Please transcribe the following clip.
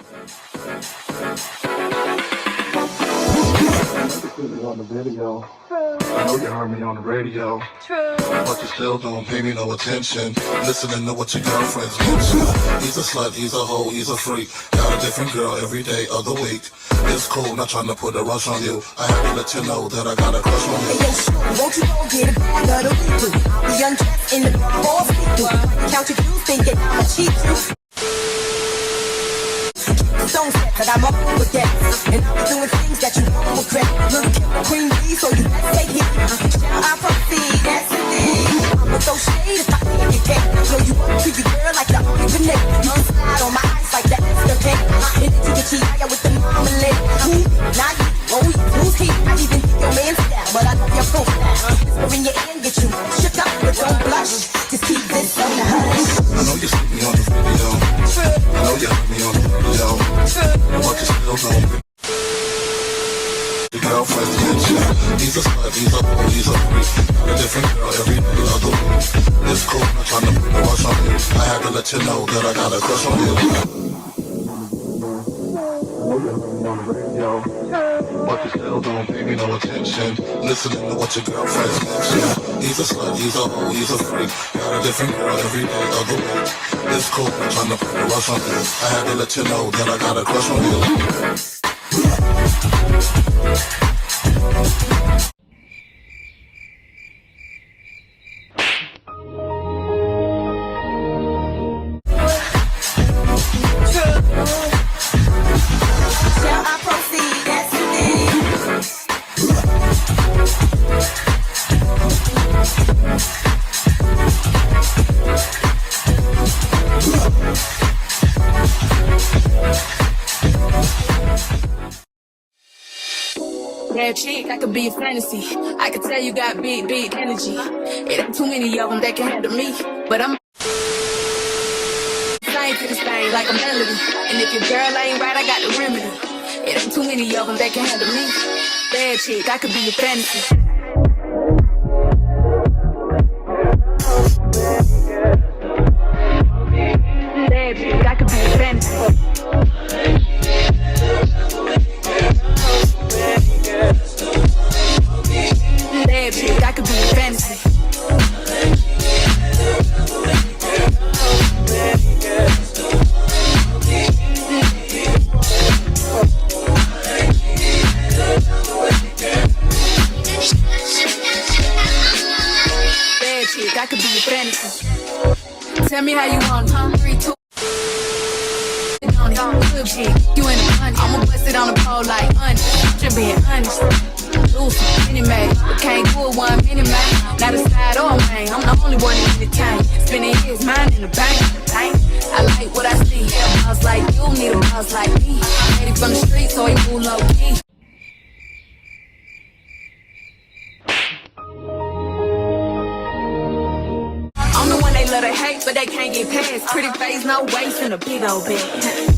On the video. I know you heard me on the radio. But you still don't pay me no attention. Listening to what your girlfriends mention. He's a slut, he's a hoe, he's a freak. Got a different girl every day of the week. It's cool, not trying to put a rush on you. I have to let you know that I got a crush on you. Hey, yo, sure, won't you go get a bag of the weekly? I'll be undressed in the ball speaking. Count your dues, thinking I'm a cheat you. Don't set that I'm up with that. And I'll be doing things that you won't regret. Little killer queen bee, so you better take it. Shall I proceed? Yes, indeed. I'ma throw shade if I can't get cake. Blow you up to your girl like the only connect. You can slide on my ice like the extra cake. And then you get chaya with the marmalade. Who? Not you. Oh, who's he? I even think your man's style, but I love your profile. Whisper in your ear and get you shook up, but don't blush. Just keep this on the hush. I know you see me on the video. I know you heard me on the video. But you still don't pay. Your girlfriend's mention. He's a slut, he's a hoe, he's a freak. Got a different girl every day of the week. It's cool, not trying to put a rush on you. I had to let you know that I got a crush on you. I know you heard me on the radio. But you still don't pay me no attention. Listening to what your girlfriends mention. He's a slut, he's a hoe, he's a freak. Got a different girl every day of the week. It's cool, not trying to put a rush on you. I had to let you know that I got a crush on you. Shall I proceed? Yes, indeed. Bad chick, I could be a fantasy. I could tell you got big energy. It ain't too many of them that can handle me. But I'm sing to this thing like a melody. And if your girl ain't right, I got the remedy. It ain't too many of them that can handle me. Bad chick, I could be a fantasy. Bad chick, I could be a fantasy. Bad chick, I could be a fantasy. Bad chick, I could be a fantasy. Tell me how you want it, huh? 3, 2. Good chick, you in the honey. I'ma bust it on the pole like honey. Just being honest. Loose, mini man, but can't do it 1 minute, man. Not a side or a main, I'm the only one in the tank. Spending his mind in the bank. I like what I see. A boss like you, need a boss like me. Made it from the street, so he move low key. I'm the one they love to hate, but they can't get past. Pretty face, no waist, and a big old bag.